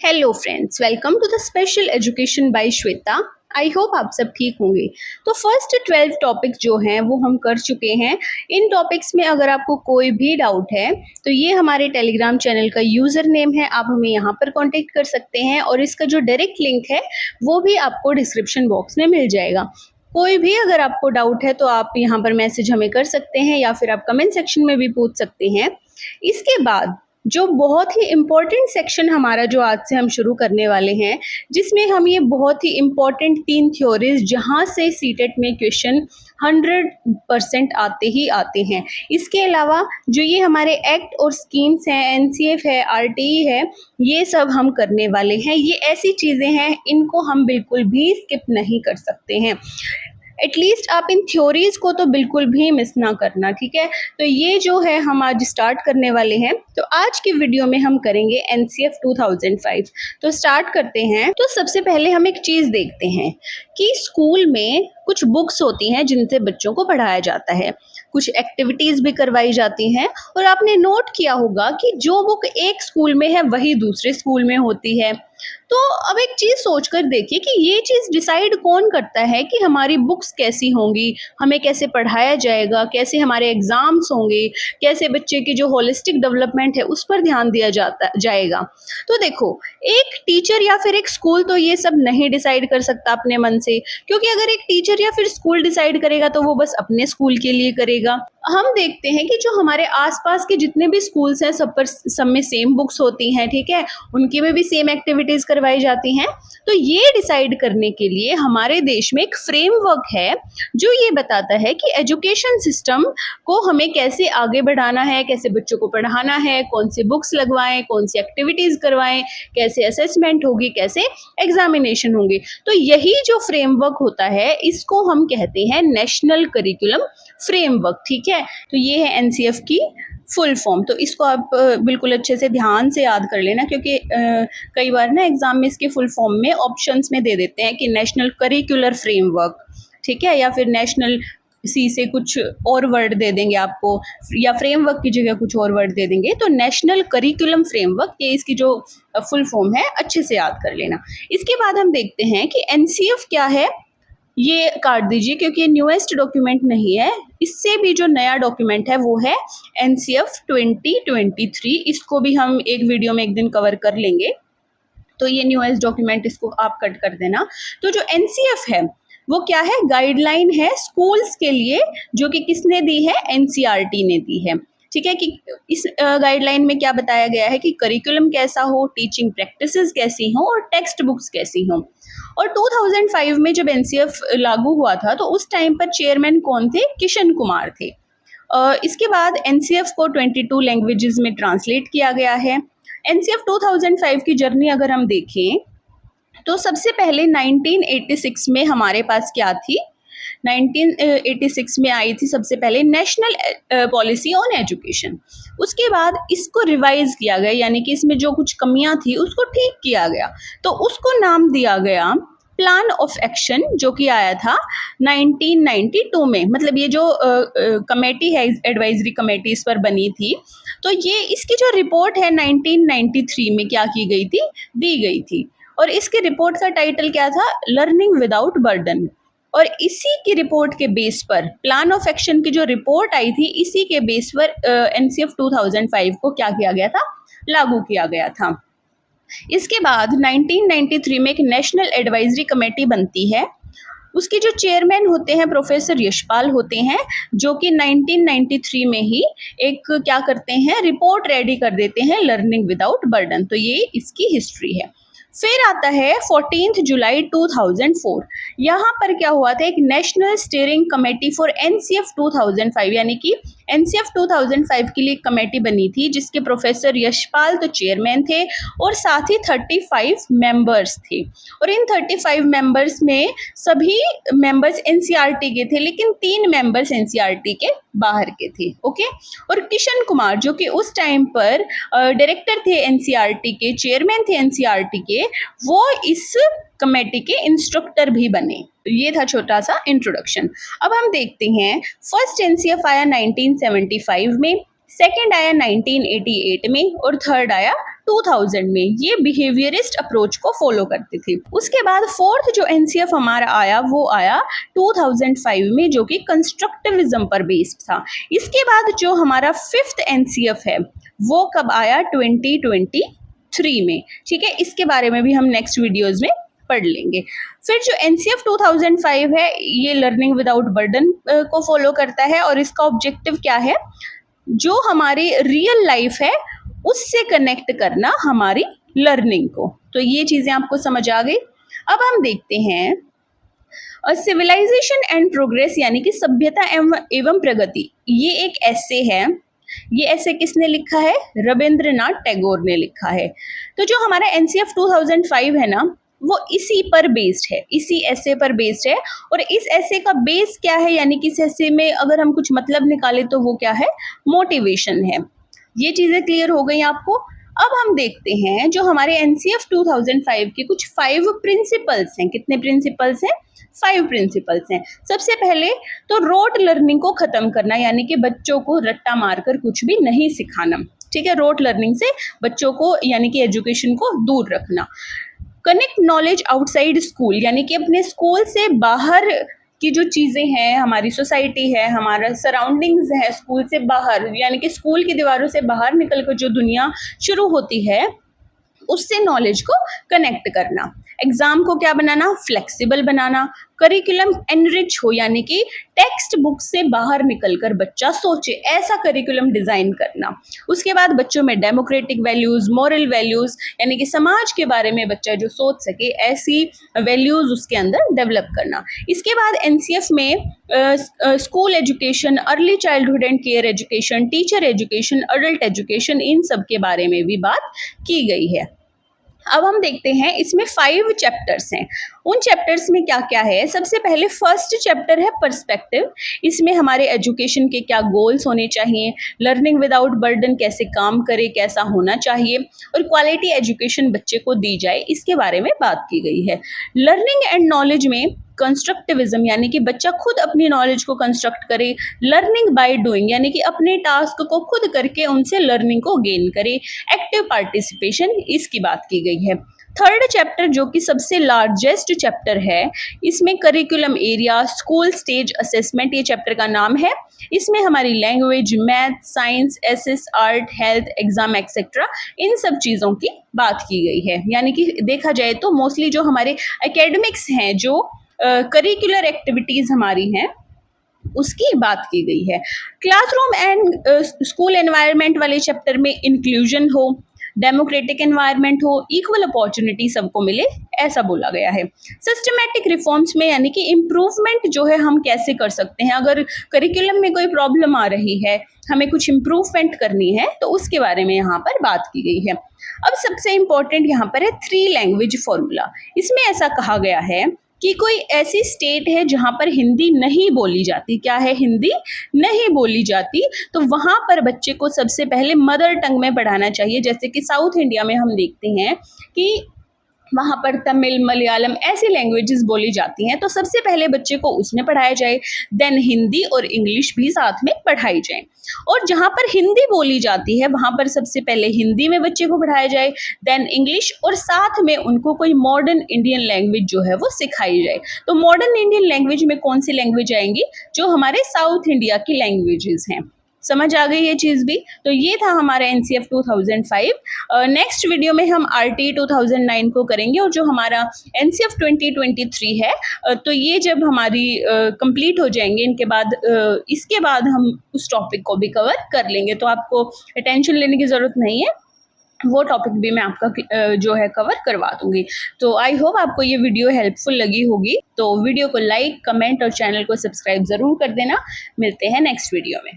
Hello friends, welcome to the special education by Shweta. I hope आप सब ठीक होंगे। तो फर्स्ट 12 टॉपिक जो हैं वो हम कर चुके हैं। इन टॉपिक्स में अगर आपको कोई भी डाउट है तो ये हमारे टेलीग्राम चैनल का यूज़र नेम है, आप हमें यहाँ पर कांटेक्ट कर सकते हैं और इसका जो डायरेक्ट लिंक है वो भी आपको डिस्क्रिप्शन बॉक्स में मिल जाएगा। कोई भी अगर आपको डाउट है तो आप यहाँ पर मैसेज हमें कर सकते हैं या फिर आप कमेंट सेक्शन में भी पूछ सकते हैं। इसके बाद जो बहुत ही इम्पोर्टेंट सेक्शन हमारा जो आज से हम शुरू करने वाले हैं, जिसमें हम ये बहुत ही इम्पोर्टेंट 3 थ्योरीज जहाँ से सीटेट में क्वेश्चन 100% आते ही आते हैं। इसके अलावा जो ये हमारे एक्ट और स्कीम्स हैं, एनसीएफ है, आरटीई है, ये सब हम करने वाले हैं। ये ऐसी चीज़ें हैं इनको हम बिल्कुल भी स्किप नहीं कर सकते हैं। एटलीस्ट आप इन थ्योरीज को तो बिल्कुल भी मिस ना करना, ठीक है। तो ये जो है हम आज स्टार्ट करने वाले हैं। तो आज की वीडियो में हम करेंगे एनसीएफ 2005। तो स्टार्ट करते हैं। तो सबसे पहले हम एक चीज़ देखते हैं कि स्कूल में कुछ बुक्स होती हैं जिनसे बच्चों को पढ़ाया जाता है, कुछ एक्टिविटीज़ भी करवाई जाती हैं। और आपने नोट किया होगा कि जो बुक एक स्कूल में है वही दूसरे स्कूल में होती है। तो अब एक चीज़ सोचकर देखिए कि ये चीज़ डिसाइड कौन करता है कि हमारी बुक्स कैसी होंगी, हमें कैसे पढ़ाया जाएगा, कैसे हमारे एग्ज़ाम्स होंगे, कैसे बच्चे की जो होलिस्टिक डेवलपमेंट है उस पर ध्यान दिया जाएगा। तो देखो, एक टीचर या फिर एक स्कूल तो ये सब नहीं डिसाइड कर सकता अपने मन से, क्योंकि अगर एक टीचर या फिर स्कूल डिसाइड करेगा तो वो बस अपने स्कूल के लिए करेगा। हम देखते हैं कि जो हमारे आसपास के जितने भी स्कूल्स हैं सब में सेम बुक्स होती हैं, ठीक है, उनकी में भी सेम एक्टिविटीज़ करवाई जाती हैं। तो ये डिसाइड करने के लिए हमारे देश में एक फ्रेमवर्क है जो ये बताता है कि एजुकेशन सिस्टम को हमें कैसे आगे बढ़ाना है, कैसे बच्चों को पढ़ाना है, कौन सी बुक्स लगवाएं, कौन सी एक्टिविटीज़ करवाएं, कैसे असेसमेंट होगी, कैसे एग्जामिनेशन होंगे। तो यही जो फ्रेमवर्क होता है इसको हम कहते हैं नेशनल करिकुलम फ्रेमवर्क, ठीक है। तो ये है एनसीएफ की फुल फॉर्म। तो इसको आप बिल्कुल अच्छे से ध्यान से याद कर लेना, क्योंकि कई बार ना एग्जाम में इसके फुल फॉर्म में ऑप्शंस में दे देते हैं कि नेशनल करिकुलर फ्रेमवर्क, ठीक है, या फिर नेशनल सी से कुछ और वर्ड दे देंगे आपको, या फ्रेमवर्क की जगह कुछ और वर्ड दे देंगे। तो नेशनल करिकुलम फ्रेमवर्क, ये इसकी जो फुल फॉर्म है अच्छे से याद कर लेना। इसके बाद हम देखते हैं कि एनसीएफ क्या है, ये काट दीजिए क्योंकि ये न्यूएस्ट डॉक्यूमेंट नहीं है। इससे भी जो नया डॉक्यूमेंट है वो है एनसीएफ 2023। इसको भी हम एक वीडियो में एक दिन कवर कर लेंगे। तो ये न्यूएस्ट डॉक्यूमेंट, इसको आप कट कर देना। तो जो एनसीएफ है वो क्या है, गाइडलाइन है स्कूल्स के लिए, जो कि किसने दी है, एनसीईआरटी ने दी है, ठीक है। कि इस गाइडलाइन में क्या बताया गया है कि करिकुलम कैसा हो, टीचिंग प्रैक्टिसेस कैसी हो और टेक्स्ट बुक्स कैसी हो। और 2005 में जब एनसीएफ लागू हुआ था तो उस टाइम पर चेयरमैन कौन थे, किशन कुमार थे। इसके बाद एनसीएफ को 22 लैंग्वेजेस में ट्रांसलेट किया गया है। एनसीएफ 2005 की जर्नी अगर हम देखें तो सबसे पहले 1986 में हमारे पास क्या थी, 1986 में आई थी सबसे पहले नेशनल पॉलिसी ऑन एजुकेशन। उसके बाद इसको रिवाइज किया गया, यानी कि इसमें जो कुछ कमियां थी उसको ठीक किया गया। तो उसको नाम दिया गया प्लान ऑफ एक्शन, जो कि आया था 1992 में। मतलब ये जो कमेटी है, एडवाइजरी कमेटी इस पर बनी थी, तो ये इसकी जो रिपोर्ट है 1993 में क्या की गई थी, दी गई थी। और इसके रिपोर्ट का टाइटल क्या था, लर्निंग विदाउट बर्डन। और इसी की रिपोर्ट के बेस पर, प्लान ऑफ एक्शन की जो रिपोर्ट आई थी, इसी के बेस पर एनसीएफ 2005 को क्या किया गया था, लागू किया गया था। इसके बाद 1993 में एक नेशनल एडवाइजरी कमेटी बनती है। उसके जो चेयरमैन होते हैं प्रोफेसर यशपाल होते हैं, जो कि 1993 में ही एक क्या करते हैं, रिपोर्ट रेडी कर देते हैं, लर्निंग विदाउट बर्डन। तो ये इसकी हिस्ट्री है। फिर आता है 14 जुलाई 2004। यहाँ पर क्या हुआ था, एक national steering committee for NCF 2005, यानी कि एनसीएफ 2005 के लिए कमेटी बनी थी, जिसके प्रोफेसर यशपाल तो चेयरमैन थे और साथ ही 35 मेंबर्स थे। और इन 35 मेंबर्स में सभी मेंबर्स एनसीईआरटी के थे, लेकिन 3 मेंबर्स एनसीईआरटी के बाहर के थे, ओके। और किशन कुमार, जो कि उस टाइम पर डायरेक्टर थे एनसीईआरटी के, चेयरमैन थे एनसीईआरटी के, वो इस कमेटी के इंस्ट्रक्टर भी बने। तो ये था छोटा सा इंट्रोडक्शन। अब हम देखते हैं, फर्स्ट एनसीएफ आया 1975 में, सेकंड आया 1988 में और थर्ड आया 2000 में ये बिहेवियरिस्ट अप्रोच को फॉलो करते थे। उसके बाद फोर्थ जो एनसीएफ हमारा आया वो आया 2005 में, जो कि कंस्ट्रक्टिविज्म पर बेस्ड था। इसके बाद जो हमारा फिफ्थ एनसीएफ है वो कब आया, 2023 में। ठीक है, इसके बारे में भी हम नेक्स्ट वीडियोज में पढ़ लेंगे। फिर जो एनसीएफ 2005 है ये लर्निंग विदाउट बर्डन को फॉलो करता है और इसका ऑब्जेक्टिव क्या है, जो हमारी रियल लाइफ है उससे कनेक्ट करना हमारी लर्निंग को। तो ये चीजें आपको समझ आ गई। अब हम देखते हैं सिविलाइजेशन एंड प्रोग्रेस, यानी कि सभ्यता एवं प्रगति। ये एक ऐसे है, ये ऐसे किसने लिखा है, रविंद्रनाथ टैगोर ने लिखा है। तो जो हमारा एनसीएफ 2005 है ना वो इसी पर बेस्ड है, इसी ऐसे पर बेस्ड है। और इस ऐसे का बेस क्या है, यानी कि इस ऐसे में अगर हम कुछ मतलब निकाले तो वो क्या है, मोटिवेशन है। ये चीजें क्लियर हो गई आपको। अब हम देखते हैं जो हमारे एनसीएफ 2005 के कुछ 5 प्रिंसिपल्स हैं। कितने प्रिंसिपल्स हैं, 5 प्रिंसिपल्स हैं। सबसे पहले तो रोट लर्निंग को खत्म करना, यानी कि बच्चों को रट्टा मारकर कुछ भी नहीं सिखाना। ठीक है, रोट लर्निंग से बच्चों को यानी कि एजुकेशन को दूर रखना। कनेक्ट नॉलेज आउटसाइड स्कूल, यानी कि अपने स्कूल से बाहर की जो चीज़ें हैं, हमारी सोसाइटी है, हमारा सराउंडिंग्स है, स्कूल से बाहर यानी कि स्कूल की दीवारों से बाहर निकलकर जो दुनिया शुरू होती है उससे नॉलेज को कनेक्ट करना। एग्जाम को क्या बनाना, फ्लेक्सिबल बनाना। करिकुलम एनरिच हो, यानी कि टेक्स्ट बुक से बाहर निकलकर बच्चा सोचे, ऐसा करिकुलम डिजाइन करना। उसके बाद बच्चों में डेमोक्रेटिक वैल्यूज, मॉरल वैल्यूज, यानी कि समाज के बारे में बच्चा जो सोच सके ऐसी वैल्यूज उसके अंदर डेवलप करना। इसके बाद एनसीएफ में school education, early childhood and care education, teacher education, adult education, इन सब के बारे में भी बात की गई है। अब हम देखते हैं इसमें 5 चैप्टर्स हैं। उन चैप्टर्स में क्या क्या है, सबसे पहले फर्स्ट चैप्टर है पर्सपेक्टिव। इसमें हमारे एजुकेशन के क्या गोल्स होने चाहिए, लर्निंग विदाउट बर्डन कैसे काम करे, कैसा होना चाहिए और क्वालिटी एजुकेशन बच्चे को दी जाए, इसके बारे में बात की गई है। लर्निंग एंड नॉलेज में कंस्ट्रक्टिविज्म, यानी कि बच्चा खुद अपनी नॉलेज को कंस्ट्रक्ट करे। लर्निंग बाय डूइंग, यानी कि अपने टास्क को खुद करके उनसे लर्निंग को गेन करे। एक्टिव पार्टिसिपेशन, इसकी बात की गई है। थर्ड चैप्टर जो कि सबसे लार्जेस्ट चैप्टर है, इसमें curriculum area, school stage assessment, ये चैप्टर का नाम है। इसमें हमारी language, math, science, SS, art, health, exam etcetera, इन सब चीज़ों की बात की गई है। यानी कि देखा जाए तो मोस्टली जो हमारे एकेडमिक्स हैं, जो करिकुलर एक्टिविटीज़ हमारी हैं, उसकी बात की गई है। क्लासरूम एंड स्कूल एनवायरनमेंट वाले चैप्टर में इंक्लूजन हो, डेमोक्रेटिक एनवायरनमेंट हो, इक्वल अपॉर्चुनिटी सबको मिले, ऐसा बोला गया है। सिस्टमैटिक रिफॉर्म्स में, यानी कि इम्प्रूवमेंट जो है हम कैसे कर सकते हैं, अगर करिकुलम में कोई प्रॉब्लम आ रही है, हमें कुछ इम्प्रूवमेंट करनी है, तो उसके बारे में यहाँ पर बात की गई है। अब सबसे इम्पोर्टेंट यहाँ पर है 3 लैंग्वेज फॉर्मूला। इसमें ऐसा कहा गया है कि कोई ऐसी स्टेट है जहाँ पर हिंदी नहीं बोली जाती, क्या है, हिंदी नहीं बोली जाती, तो वहाँ पर बच्चे को सबसे पहले मदर टंग में पढ़ाना चाहिए। जैसे कि साउथ इंडिया में हम देखते हैं कि वहाँ पर तमिल, मलयालम ऐसी लैंग्वेजेस बोली जाती हैं, तो सबसे पहले बच्चे को उसमें पढ़ाया जाए, देन हिंदी और इंग्लिश भी साथ में पढ़ाई जाए। और जहाँ पर हिंदी बोली जाती है वहाँ पर सबसे पहले हिंदी में बच्चे को पढ़ाया जाए, देन इंग्लिश, और साथ में उनको कोई मॉडर्न इंडियन लैंग्वेज जो है वो सिखाई जाए। तो मॉडर्न इंडियन लैंग्वेज में कौन सी लैंग्वेज आएंगी, जो हमारे साउथ इंडिया की लैंग्वेजेस हैं। समझ आ गई ये चीज़ भी। तो ये था हमारा एनसीएफ 2005। नेक्स्ट वीडियो में हम आरटी 2009 को करेंगे, और जो हमारा एनसीएफ 2023 है, तो ये जब हमारी कंप्लीट हो जाएंगे, इनके बाद इसके बाद हम उस टॉपिक को भी कवर कर लेंगे। तो आपको टेंशन लेने की ज़रूरत नहीं है, वो टॉपिक भी मैं आपका जो है कवर करवा दूंगी। तो आई होप आपको ये वीडियो हेल्पफुल लगी होगी। तो वीडियो को लाइक, कमेंट और चैनल को सब्सक्राइब ज़रूर कर देना। मिलते हैं नेक्स्ट वीडियो में।